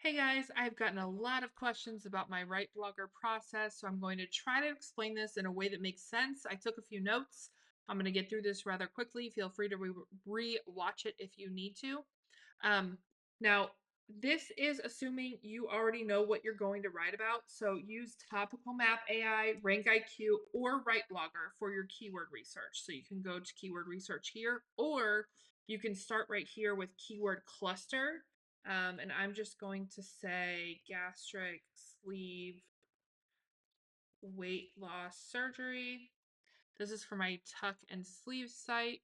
Hey guys, I've gotten a lot of questions about my RightBlogger process, so I'm going to try to explain this in a way that makes sense. I took a few notes. I'm going to get through this rather quickly. Feel free to re-watch it if you need to. Um, Now, this is assuming you already know what you're going to write about, so use Topical Map AI, Rank IQ, or RightBlogger for your keyword research. So you can go to keyword research here, or you can start right here with keyword cluster. And I'm just going to say gastric sleeve weight loss surgery. This is for my tuck and sleeve site.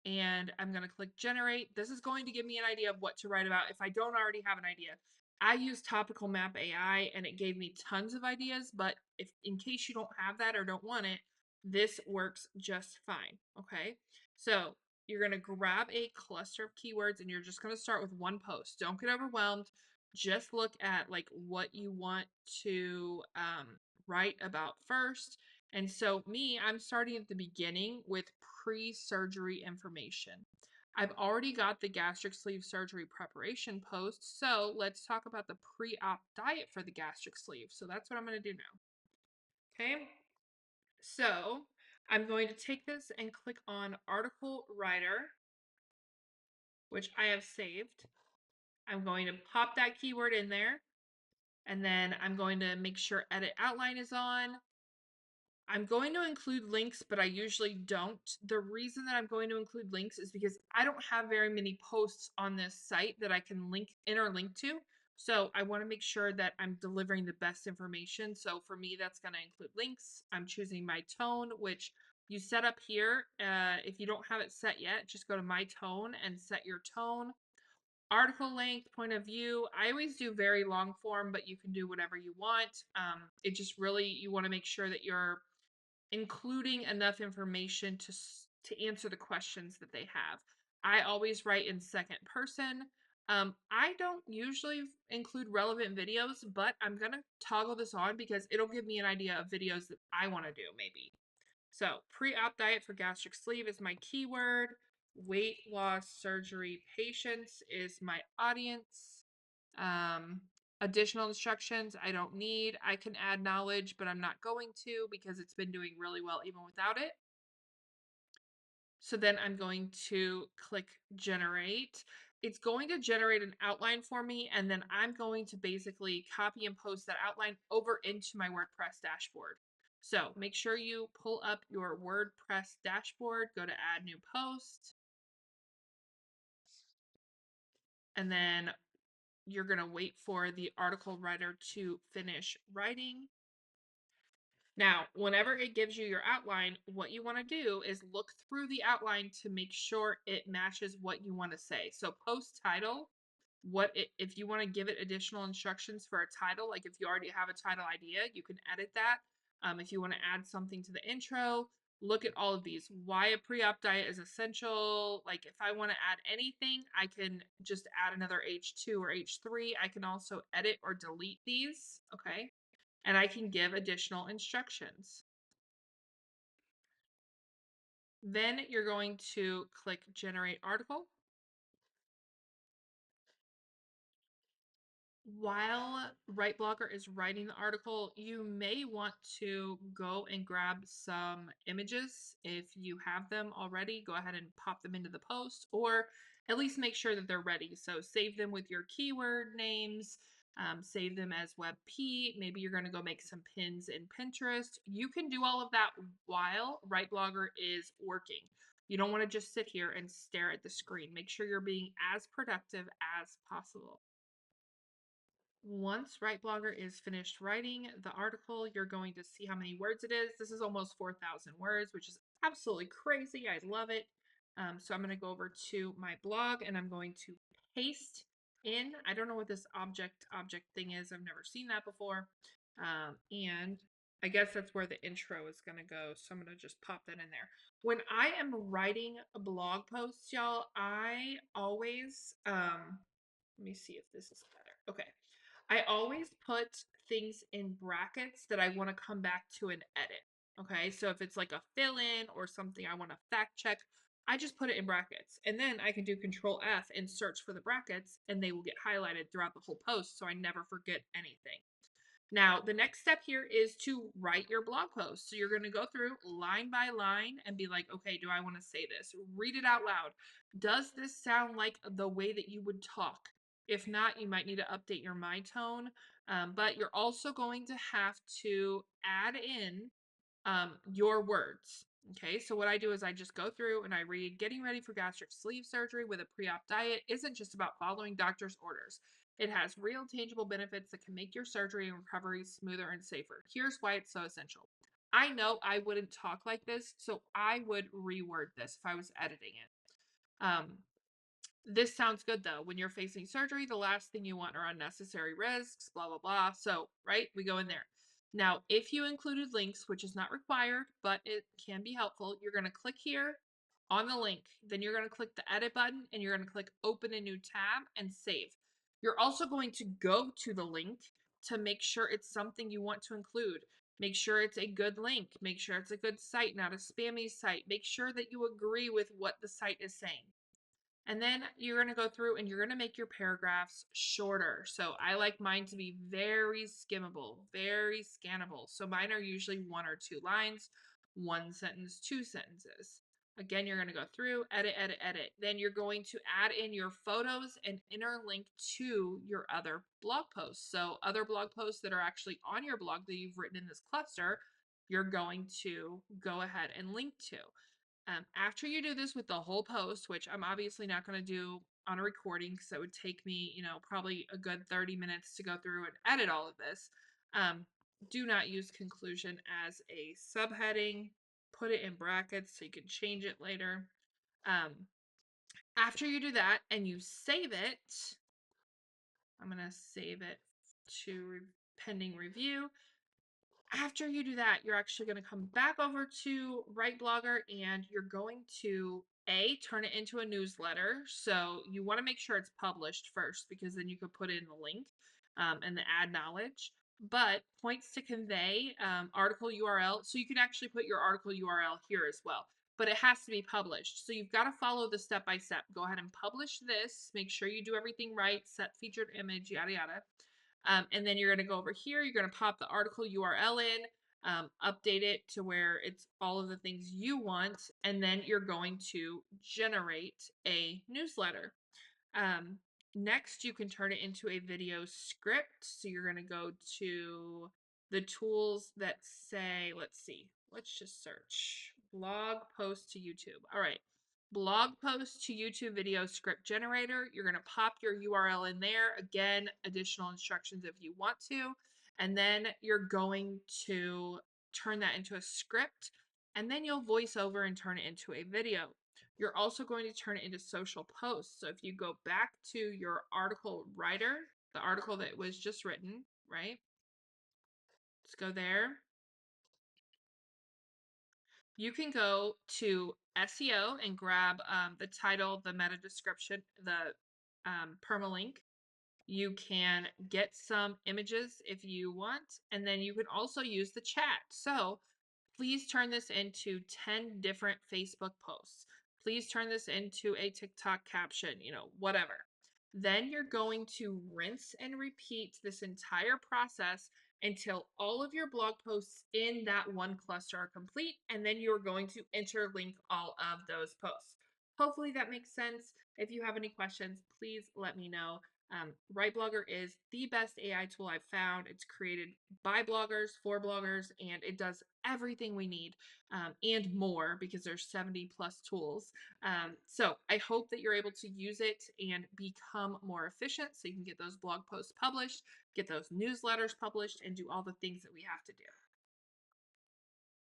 And I'm going to click generate. This is going to give me an idea of what to write about if I don't already have an idea. I use Topical Map AI and it gave me tons of ideas, but if in case you don't have that or don't want it, this works just fine. Okay. So you're going to grab a cluster of keywords and you're just going to start with one post. Don't get overwhelmed. Just look at like what you want to write about first. And so I'm starting at the beginning with pre-surgery information. I've already got the gastric sleeve surgery preparation post, so let's talk about the pre-op diet for the gastric sleeve. So that's what I'm going to do now. Okay, so I'm going to take this and click on article writer, which I have saved. I'm going to pop that keyword in there, and then I'm going to make sure edit outline is on. I'm going to include links, but I usually don't. The reason that I'm going to include links is because I don't have very many posts on this site that I can interlink to. So I want to make sure that I'm delivering the best information. So for me, that's going to include links. I'm choosing my tone, which you set up here. If you don't have it set yet, just go to my tone and set your tone. Article length, point of view. I always do very long form, but you can do whatever you want. It just really, you want to make sure that you're including enough information to answer the questions that they have. I always write in second person. I don't usually include relevant videos, but I'm going to toggle this on because it'll give me an idea of videos that I want to do maybe. So pre-op diet for gastric sleeve is my keyword. Weight loss surgery patients is my audience. Um, Additional instructions I don't need. I can add knowledge, but I'm not going to because it's been doing really well even without it. So then I'm going to click generate. It's going to generate an outline for me, and then I'm going to basically copy and post that outline over into my WordPress dashboard. So make sure you pull up your WordPress dashboard, go to add new post, and then you're going to wait for the article writer to finish writing. Now, whenever it gives you your outline, what you want to do is look through the outline to make sure it matches what you want to say. So post title, if you want to give it additional instructions for a title, like if you already have a title idea, you can edit that. If you want to add something to the intro, look at all of these. Why a pre-op diet is essential. Like if I want to add anything, I can just add another H2 or H3. I can also edit or delete these, okay? And I can give additional instructions. Then you're going to click Generate Article. While RightBlogger is writing the article, you may want to go and grab some images. If you have them already, go ahead and pop them into the post, or at least make sure that they're ready. So save them with your keyword names, save them as WebP. Maybe you're going to go make some pins in Pinterest. You can do all of that while RightBlogger is working. You don't want to just sit here and stare at the screen. Make sure you're being as productive as possible. Once RightBlogger is finished writing the article, you're going to see how many words it is. This is almost 4,000 words, which is absolutely crazy. I love it. So I'm going to go over to my blog and I'm going to paste in. I don't know what this object thing is. I've never seen that before. And I guess that's where the intro is going to go. So I'm going to just pop that in there. When I am writing a blog post, y'all, I always, let me see if this is better. Okay. I always put things in brackets that I want to come back to and edit. Okay, so if it's like a fill in or something I want to fact check, I just put it in brackets, and then I can do Control F and search for the brackets, and they will get highlighted throughout the whole post so I never forget anything. Now, the next step here is to write your blog post. So you're going to go through line by line and be like, okay, do I want to say this? Read it out loud. Does this sound like the way that you would talk? If not, you might need to update your my tone. But you're also going to have to add in your words. Okay, so what I do is I just go through and I read getting ready for gastric sleeve surgery with a pre-op diet isn't just about following doctor's orders. It has real tangible benefits that can make your surgery and recovery smoother and safer. Here's why it's so essential. I know I wouldn't talk like this, so I would reword this if I was editing it. This sounds good though. When you're facing surgery, the last thing you want are unnecessary risks, blah, blah, blah. So, right, we go in there. Now, if you included links, which is not required, but it can be helpful, you're going to click here on the link. Then you're going to click the edit button and you're going to click open a new tab and save. You're also going to go to the link to make sure it's something you want to include. Make sure it's a good link. Make sure it's a good site, not a spammy site. Make sure that you agree with what the site is saying. And then you're going to go through and you're going to make your paragraphs shorter. So I like mine to be very skimmable, very scannable. So mine are usually 1 or 2 lines, 1 sentence, 2 sentences. Again, you're going to go through, edit, edit, edit. Then you're going to add in your photos and interlink to your other blog posts. So other blog posts that are actually on your blog that you've written in this cluster, you're going to go ahead and link to. After you do this with the whole post, which I'm obviously not going to do on a recording because it would take me, probably a good 30 minutes to go through and edit all of this. Do not use conclusion as a subheading. Put it in brackets so you can change it later. After you do that and you save it, I'm going to save it to pending review. After you do that, you're actually going to come back over to RightBlogger and you're going to turn it into a newsletter. So you want to make sure it's published first because then you could put in the link and the add knowledge. But points to convey, article URL. So you can actually put your article URL here as well, but it has to be published. So you've got to follow the step by step. Go ahead and publish this. Make sure you do everything right. Set featured image, yada, yada. And then you're going to go over here. You're going to pop the article URL in, update it to where it's all of the things you want, and then you're going to generate a newsletter. Next, you can turn it into a video script. So you're going to go to the tools that say, let's just search blog post to YouTube. All right. Blog post to YouTube video script generator. You're going to pop your URL in there. Again, additional instructions if you want to. And then you're going to turn that into a script. And then you'll voice over and turn it into a video. You're also going to turn it into social posts. So if you go back to your article writer, the article that was just written, right? Let's go there. You can go to SEO and grab the title, the meta description, the permalink. You can get some images if you want, and then you can also use the chat. So please turn this into 10 different Facebook posts. Please turn this into a TikTok caption, whatever. Then you're going to rinse and repeat this entire process until all of your blog posts in that one cluster are complete, and then you're going to interlink all of those posts. Hopefully that makes sense. If you have any questions, please let me know. RightBlogger is the best AI tool I've found. It's created by bloggers, for bloggers, and it does everything we need and more because there's 70 plus tools. So I hope that you're able to use it and become more efficient so you can get those blog posts published, get those newsletters published, and do all the things that we have to do.